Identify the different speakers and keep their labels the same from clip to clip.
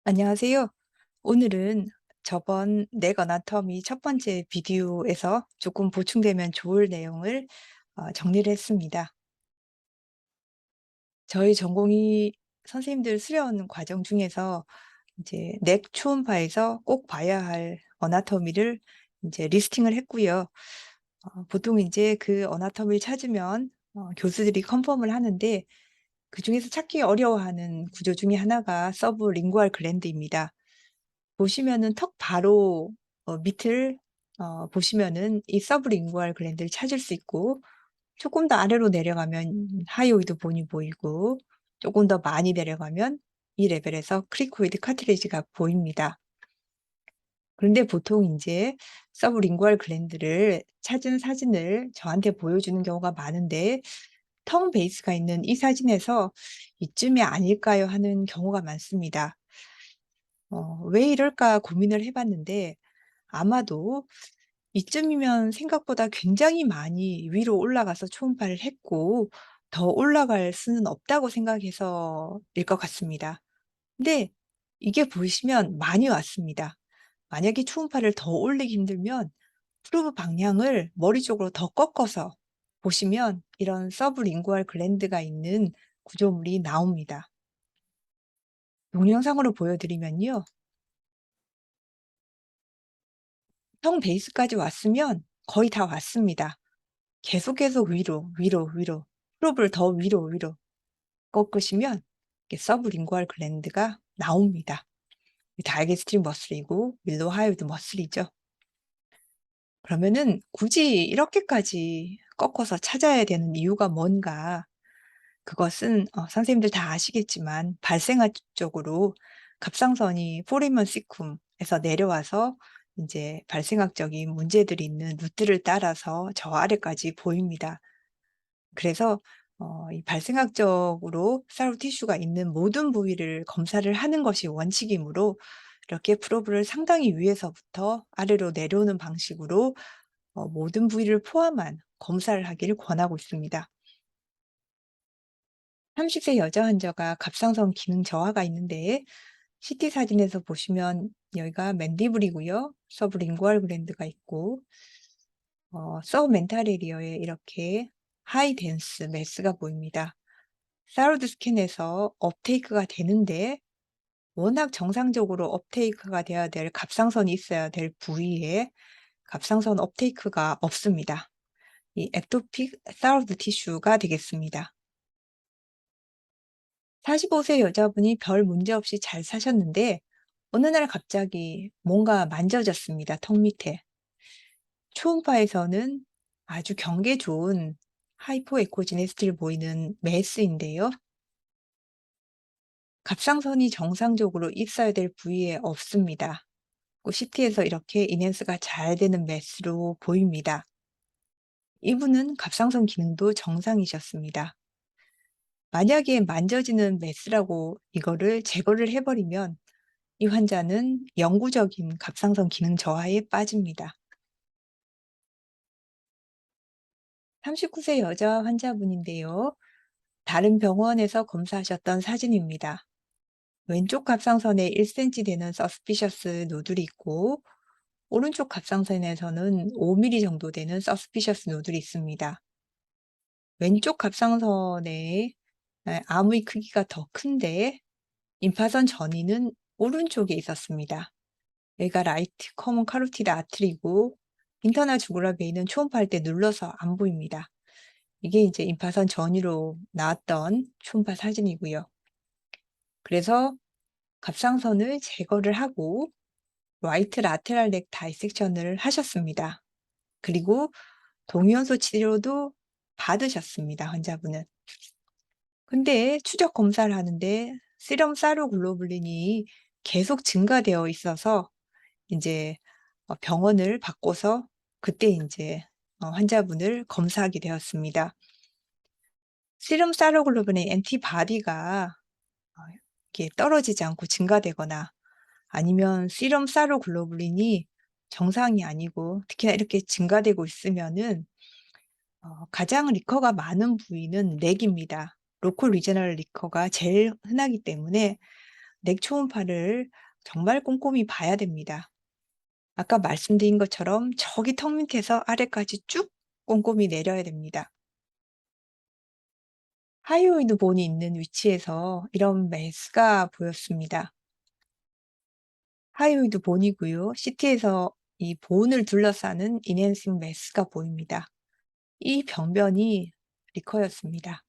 Speaker 1: 안녕하세요. 오늘은 저번 넥 어나토미 첫 번째 비디오에서 조금 보충되면 좋을 내용을 정리를 했습니다. 저희 전공의 선생님들 수련 과정 중에서 이제 넥 초음파에서 꼭 봐야 할 어나토미를 이제 리스팅을 했고요. 보통 이제 그 어나토미를 찾으면 교수들이 컨펌을 하는데 그중에서 찾기 어려워하는 구조 중에 하나가 서브링구얼 글랜드입니다. 보시면은 턱 바로 밑을 보시면은 이 서브링구얼 글랜드를 찾을 수 있고, 조금 더 아래로 내려가면 하이오이드 본이 보이고, 조금 더 많이 내려가면 이 레벨에서 크리코이드 카트리지가 보입니다. 그런데 보통 인제 서브링구얼 글랜드를 찾은 사진을 저한테 보여주는 경우가 많은데, 턱 베이스가 있는 이 사진에서 '이쯤이 아닐까요?' 하는 경우가 많습니다. '왜 이럴까?' 고민을 해 봤는데, 아마도 이쯤이면 생각보다 굉장히 많이 위로 올라가서 초음파를 했고 더 올라갈 수는 없다고 생각해서일 것 같습니다. 근데 이게 보시면 많이 왔습니다. 만약에 초음파를 더 올리기 힘들면 프로브 방향을 머리 쪽으로 더 꺾어서 보시면 이런 서브링구얼 글랜드가 있는 구조물이 나옵니다. 동영상으로 보여드리면요. 형 베이스까지 왔으면 거의 다 왔습니다. 계속 위로, 위로, 위로 프로브를 더 위로, 위로 꺾으시면 이게 서브링구얼 글랜드가 나옵니다. 이 다이게스트릭 머슬이고 윌로우 하이오이드 머슬이죠. 그러면은 굳이 이렇게까지 꺾어서 찾아야 되는 이유가 뭔가? 그것은 선생님들 다 아시겠지만 발생학 적으로 갑상선이 포리먼 시쿰에서 내려와서 인제 발생학적인 문제들이 있는 루트를 따라서 저 아래까지 보입니다. 그래서 이 발생학적으로 사루 티슈가 있는 모든 부위를 검사를 하는 것이 원칙이므로 이렇게 프로브를 상당히 위에서부터 아래로 내려오는 방식으로 모든 부위를 포함한 검사를 하기를 권하고 있습니다. 30세 여자 환자가 갑상선 기능 저하가 있는데, CT 사진에서 보시면 여기가 맨디블이고요. 서브링구얼 글랜드가 있고 서브멘탈 에리어에 이렇게 하이 덴스 매스가 보입니다. 사로드 스캔에서 업테이크가 되는데, 워낙 정상적으로 업테이크가 돼야 될 갑상선이 있어야 될 부위에 갑상선 업테이크가 없습니다. 이 액토픽 사로드 티슈가 되겠습니다. 45세 여자분이 별 문제 없이 잘 사셨는데 어느 날 갑자기 뭔가 만져졌습니다, 턱 밑에. 초음파에서는 아주 경계 좋은 하이포 에코지네스티를 보이는 메스인데요. 갑상선이 정상적으로 있어야 될 부위에 없습니다. CT에서 이렇게 인핸스가 잘 되는 메스로 보입니다. 이분은 갑상선 기능도 정상이셨습니다. 만약에 만져지는 메스라고 이거를 제거를 해 버리면 이 환자는 영구적인 갑상선 기능 저하에 빠집니다. 39세 여자 환자분인데요. 다른 병원에서 검사하셨던 사진입니다. 왼쪽 갑상선에 1cm 되는 서스피셔스 노듈이 있고, 오른쪽 갑상선에서는 5mm 정도 되는 서스피셔스 노듈이 있습니다. 왼쪽 갑상선의 암의 크기가 더 큰데 임파선 전이는 오른쪽에 있었습니다. 여기가 라이트 커먼 카로티드 아트리고 인터널 주구lar 베인은 초음파할 때 눌러서 안 보입니다. 이게 이제 임파선 전이로 나왔던 초음파 사진이고요. 그래서 갑상선을 제거를 하고 라이트 라테랄 넥 다이섹션을 하셨습니다. 그리고 동위원소 치료도 받으셨습니다, 환자분은. 근데 추적 검사를 하는데 세럼 사로글로불린이 계속 증가되어 있어서 인제 병원을 바꿔서 그때 인제 환자분을 검사하게 되었습니다. 세럼 사로글로빈의 엔티바디가 이렇게 떨어지지 않고 증가되거나, 아니면 세럼 사로글로불린이 정상이 아니고 특히나 이렇게 증가되고 있으면은 가장 리커가 많은 부위는 넥입니다. 로컬 리저널 리커가 제일 흔하기 때문에 넥 초음파를 정말 꼼꼼히 봐야 됩니다. 아까 말씀드린 것처럼 저기 턱 밑에서 아래까지 쭉 꼼꼼히 내려야 됩니다. 하이오이드 본이 있는 위치에서 이런 메스가 보였습니다. 하이오이드 본이고요. CT에서 이 본을 둘러싸는 인핸싱 메스가 보입니다. 이 병변이 리커였습니다.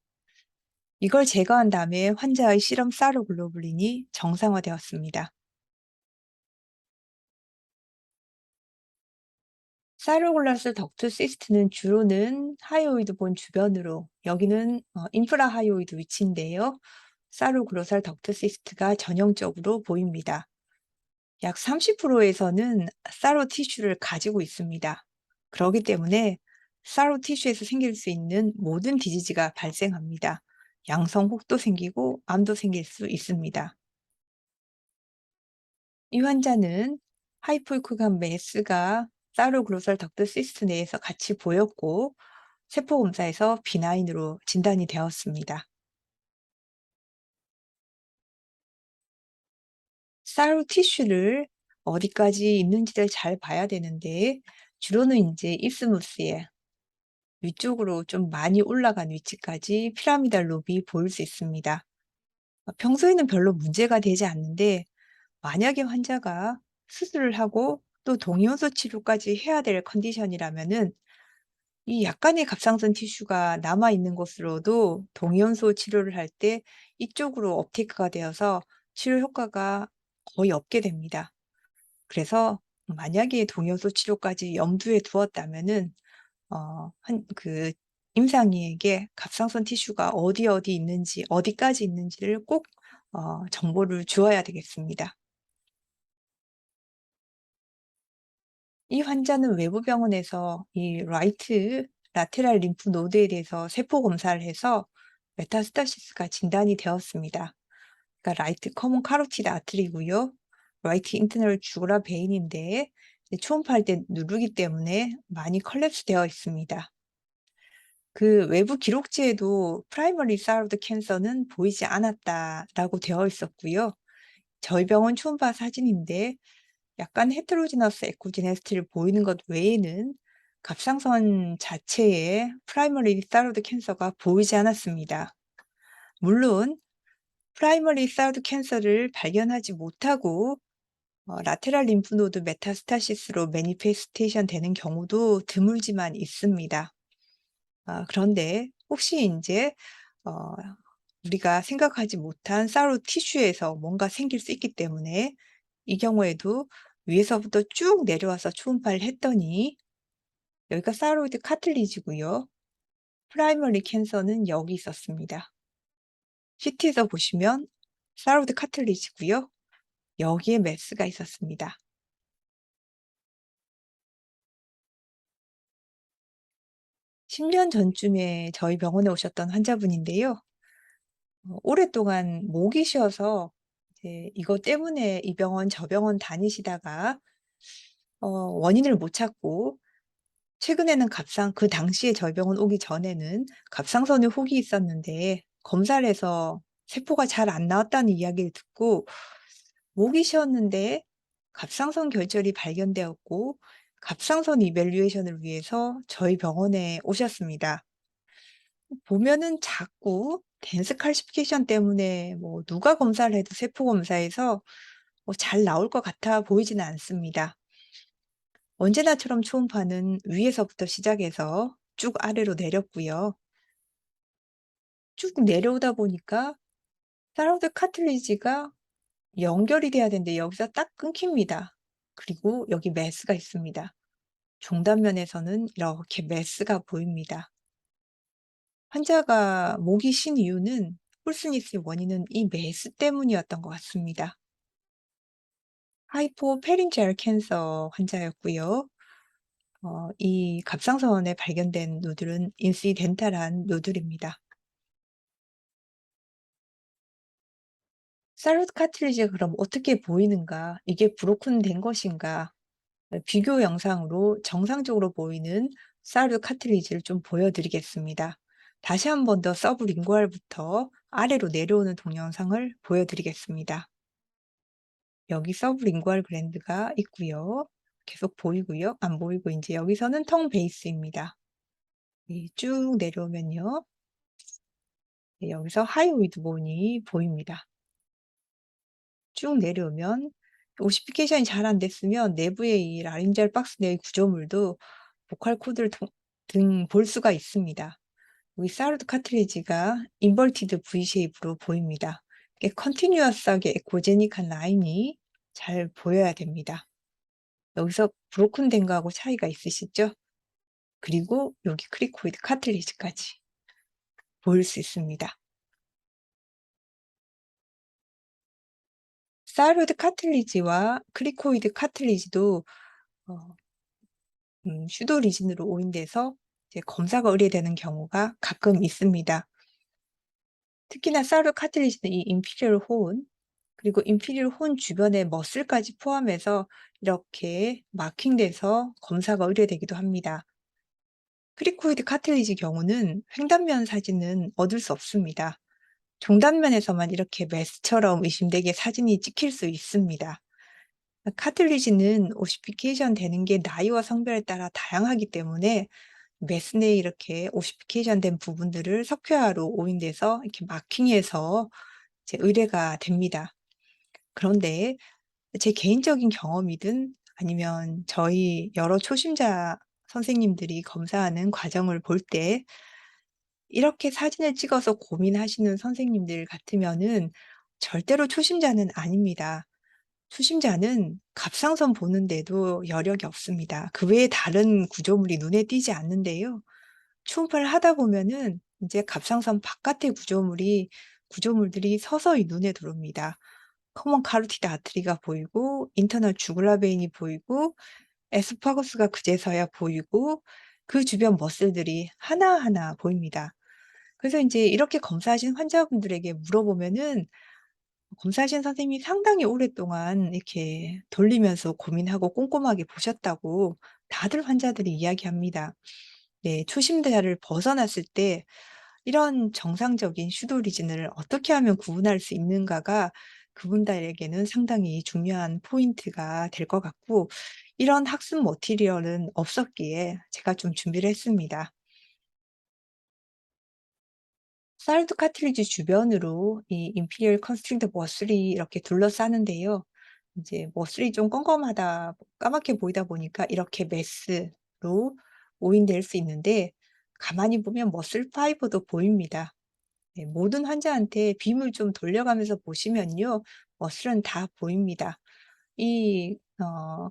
Speaker 1: 이걸 제거한 다음에 환자의 실험 사로글로불린이 정상화되었습니다. 사이로글라스 덕트 시스트는 주로는 하이오이드 본 주변으로, 여기는 인프라 하이오이드 위치인데요. 사로글로살 덕트 시스트가 전형적으로 보입니다. 약 30%에서는 사로 티슈를 가지고 있습니다. 그렇기 때문에 사로 티슈에서 생길 수 있는 모든 디지즈가 발생합니다. 양성 혹도 생기고 암도 생길 수 있습니다. 이 환자는 하이포이크감 메스가 사로글로설 덕트 시스트 내에서 같이 보였고 세포 검사에서 비나인으로 진단이 되었습니다. 사로 티슈를 어디까지 있는지를 잘 봐야 되는데 주로는 이제 이스무스에 위쪽으로 좀 많이 올라간 위치까지 피라미달 롭이 보일 수 있습니다. 평소에는 별로 문제가 되지 않는데 만약에 환자가 수술을 하고 또 동위원소 치료까지 해야 될 컨디션이라면은 이 약간의 갑상선 티슈가 남아 있는 곳으로도 동위원소 치료를 할 때 이쪽으로 업테이크가 되어서 치료 효과가 거의 없게 됩니다. 그래서 만약에 동위원소 치료까지 염두에 두었다면은 한 임상의에게 갑상선 티슈가 어디 있는지, 어디까지 있는지를 꼭 정보를 주어야 되겠습니다. 이 환자는 외부 병원에서 이 라이트 라테랄 림프 노드에 대해서 세포 검사를 해서 메타스타시스가 진단이 되었습니다. 그러니까 라이트 커먼 카로티드 아트리고요. 라이트 인터널 주구라 베인인데 초음파할 때 누르기 때문에 많이 컬랩스 되어 있습니다. 그 외부 기록지에도 프라이머리 사로드 캔서는 보이지 않았다라고 되어 있었고요. 저희 병원 초음파 사진인데 약간 헤테로지너스 에코지네스티를 보이는 것 외에는 갑상선 자체에 프라이머리 사로드 캔서가 보이지 않았습니다. 물론 프라이머리 사로드 캔서를 발견하지 못하고 라테랄 림프노드 메타스타시스로 매니페스테이션 되는 경우도 드물지만 있습니다. 그런데 혹시 인제 어 우리가 생각하지 못한 사로 티슈에서 뭔가 생길 수 있기 때문에 이 경우에도 위에서부터 쭉 내려와서 초음파를 했더니 여기가 사로이드 카틀리지고요. 프라이머리 캔서는 여기 있었습니다. CT에서 보시면 사로이드 카틀리지고요. 여기에 메스가 있었습니다. 10년 전쯤에 저희 병원에 오셨던 환자분인데요. 오랫동안 목이 쉬어서 이제 이것 때문에 이 병원 저 병원 다니시다가 원인을 못 찾고 최근에는 그 당시에 저희 병원 오기 전에는 갑상선에 혹이 있었는데 검사를 해서 세포가 잘 안 나왔다는 이야기를 듣고 목이 쉬었는데 갑상선 결절이 발견되었고 갑상선 이밸류에이션을 위해서 저희 병원에 오셨습니다. 보면은 자꾸 덴스칼시피케이션 때문에 뭐 누가 검사를 해도 세포 검사에서 잘 나올 것 같아 보이지는 않습니다. 언제나처럼 초음파는 위에서부터 시작해서 쭉 아래로 내렸고요. 쭉 내려오다 보니까 사라우드 카틀리지가 연결이 돼야 되는데 여기서 딱 끊깁니다. 그리고 여기 메스가 있습니다. 중단면에서는 이렇게 메스가 보입니다. 환자가 목이 쉰 이유는 홀스니스의 원인은 이 메스 때문이었던 것 같습니다. 하이포페린지얼 캔서 환자였고요. 이 갑상선에 발견된 노들은 인시덴탈한 노들입니다. 살롯 카트리지가 그럼 어떻게 보이는가? 이게 브로큰된 것인가? 비교 영상으로 정상적으로 보이는 살롯 카트리지를 좀 보여드리겠습니다. 다시 한 번 더 서브링구알부터 아래로 내려오는 동영상을 보여드리겠습니다. 여기 서브링구얼 글랜드가 있고요. 계속 보이고요. 안 보이고 인제 여기서는 텅 베이스입니다. 쭉 내려오면요. 네, 여기서 하이오이드 본이 보입니다. 쭉 내려오면 오시피케이션이 잘 안 됐으면 내부의 이 라린지얼 박스 내의 구조물도 보컬 코드를 등 볼 수가 있습니다. 여기 사로드 카트리지가 인버티드 V 쉐입으로 보입니다. 이게 컨티뉴어스하게 에코제닉한 라인이 잘 보여야 됩니다. 여기서 브로큰 된 거하고 차이가 있으시죠? 그리고 여기 크리코이드 카틀리지까지 보일 수 있습니다. 사이로이드 카틀리지와 크리코이드 카틀리지도 어 슈도 리진으로 오인돼서 이제 검사가 의뢰되는 경우가 가끔 있습니다. 특히나 사이로이드 카틀리지는 이 인피리얼 혼 그리고 인피리얼 혼 주변의 머슬까지 포함해서 이렇게 마킹돼서 검사가 의뢰되기도 합니다. 크리코이드 카틀리지 경우는 횡단면 사진은 얻을 수 없습니다. 종단면에서만 이렇게 메스처럼 의심되게 사진이 찍힐 수 있습니다. 카틀리지는 오시피케이션 되는 게 나이와 성별에 따라 다양하기 때문에 메스 내에 이렇게 오시피케이션 된 부분들을 석회화로 오인돼서 이렇게 마킹해서 이제 의뢰가 됩니다. 그런데 제 개인적인 경험이든 아니면 저희 여러 초심자 선생님들이 검사하는 과정을 볼 때 이렇게 사진을 찍어서 고민하시는 선생님들 같으면은 절대로 초심자는 아닙니다. 초심자는 갑상선 보는데도 여력이 없습니다. 그 외에 다른 구조물이 눈에 띄지 않는데요. 초음파를 하다 보면은 인제 갑상선 바깥의 구조물들이 서서히 눈에 들어옵니다. 커먼 카로티드 아트리가 보이고 인터널 주굴라 베인이 보이고 에스파거스가 그제서야 보이고 그 주변 머슬들이 하나하나 보입니다. 그래서 인제 이렇게 검사하신 환자분들에게 물어보면은 검사하신 선생님이 상당히 오랫동안 이렇게 돌리면서 고민하고 꼼꼼하게 보셨다고 다들 환자들이 이야기합니다. 네. 초심자를 벗어났을 때 이런 정상적인 슈도 리진을 어떻게 하면 구분할 수 있는가가 그분들에게는 상당히 중요한 포인트가 될 것 같고 이런 학습 머티리얼은 없었기에 제가 좀 준비를 했습니다. 사이드 카트리지 주변으로 이 임피리얼 컨스트링트 머슬이 이렇게 둘러싸는데요. 이제 머슬이 좀 껌껌하다 까맣게 보이다 보니까 이렇게 메스로 오인될 수 있는데 가만히 보면 머슬 파이버도 보입니다. 네, 모든 환자한테 빔을 좀 돌려가면서 보시면요. 머슬은 다 보입니다. 이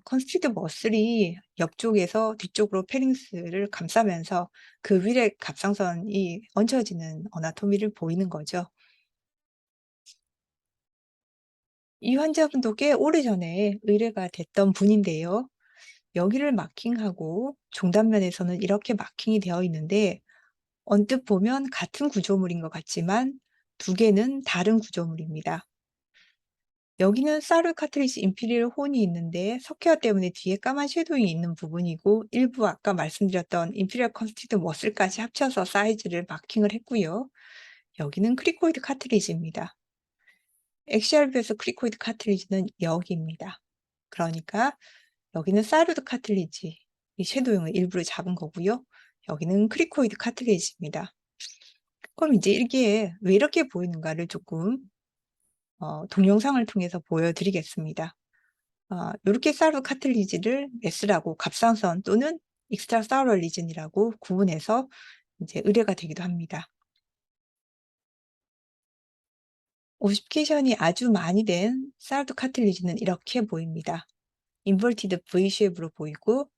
Speaker 1: 컨스트리트 머슬이 옆쪽에서 뒤쪽으로 페링스를 감싸면서 그 위에 갑상선이 얹혀지는 어나토미를 보이는 거죠. 이 환자분도 꽤 오래전에 의뢰가 됐던 분인데요. 여기를 마킹하고 중단면에서는 이렇게 마킹이 되어 있는데 언뜻 보면 같은 구조물인 것 같지만 두 개는 다른 구조물입니다. 여기는 사르 카트리지 임피리얼 혼이 있는데 석회화 때문에 뒤에 까만 섀도잉이 있는 부분이고 일부 아까 말씀드렸던 임피리얼 컨스티드 머슬까지 합쳐서 사이즈를 마킹을 했고요. 여기는 크리코이드 카트리지입니다. 엑시얼뷰에서 크리코이드 카트리지는 여기입니다. 그러니까 여기는 사르드 카틀리지 이 섀도잉을 일부러 잡은 거고요. 여기는 크리코이드 카틀리지입니다. 그럼 이제 이게 왜 이렇게 보이는가를 조금 동영상을 통해서 보여드리겠습니다. 요렇게 사르 카틀리지를 메스라고 갑상선 또는 익스트라 사우럴 리진이라고 구분해서 이제 의뢰가 되기도 합니다. 오시피케이션이 아주 많이 된 사르드 카틀리지는 이렇게 보입니다. 인버티드 V 쉐입으로 보이고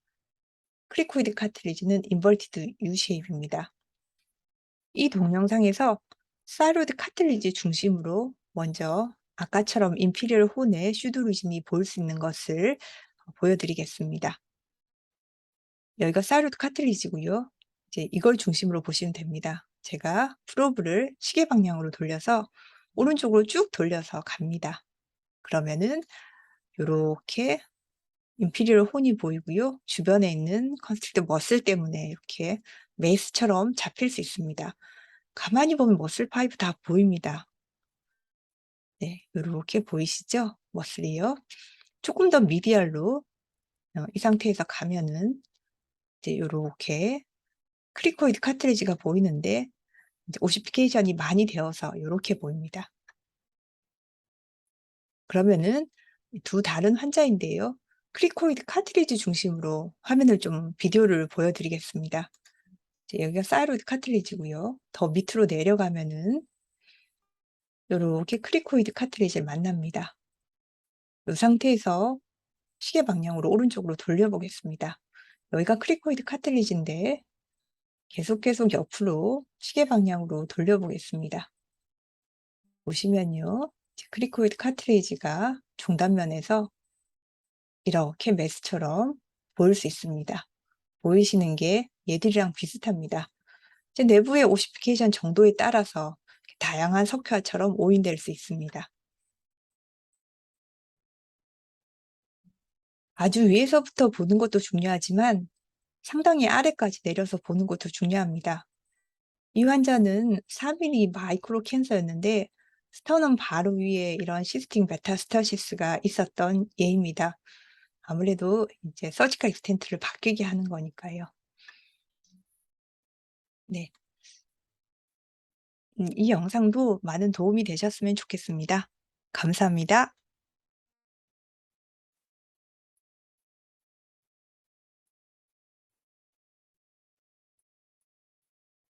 Speaker 1: 크리코이드 카틀리지는 인버티드 U 쉐입입니다. 이 동영상에서 사이로이드 카틀리지 중심으로 먼저 아까처럼 인피리얼 혼의 슈도루진이 보일 수 있는 것을 보여드리겠습니다. 여기가 사이로이드 카틀리지고요. 이제 이걸 중심으로 보시면 됩니다. 제가 프로브를 시계 방향으로 돌려서 오른쪽으로 쭉 돌려서 갑니다. 그러면은 요렇게 인피리얼 혼이 보이고요. 주변에 있는 컨스트릭트 머슬 때문에 이렇게 메스처럼 잡힐 수 있습니다. 가만히 보면 머슬 파이브 다 보입니다. 네, 요렇게 보이시죠? 머슬이요. 조금 더 미디얼로 이 상태에서 가면은 이제 요렇게 크리코이드 카트리지가 보이는데 이제 오시피케이션이 많이 되어서 요렇게 보입니다. 그러면은 두 다른 환자인데요. 크리코이드 카트리지 중심으로 화면을 좀 비디오를 보여드리겠습니다. 이제 여기가 사이로이드 카트리지고요. 더 밑으로 내려가면은 요렇게 크리코이드 카트리지를 만납니다. 이 상태에서 시계 방향으로 오른쪽으로 돌려보겠습니다. 여기가 크리코이드 카트리지인데 계속 옆으로 시계 방향으로 돌려보겠습니다. 보시면요. 크리코이드 카트리지가 중단면에서 이렇게 메스처럼 보일 수 있습니다. 보이시는 게 얘들이랑 비슷합니다. 이제 내부의 오시피케이션 정도에 따라서 다양한 석회화처럼 오인될 수 있습니다. 아주 위에서부터 보는 것도 중요하지만 상당히 아래까지 내려서 보는 것도 중요합니다. 이 환자는 4mm 마이크로 캔서였는데 스터넘 바로 위에 이런 시스팅 메타스타시스가 있었던 예입니다. 아무래도 이제 서지컬 익스텐트를 바뀌게 하는 거니까요. 네. 이 영상도 많은 도움이 되셨으면 좋겠습니다. 감사합니다.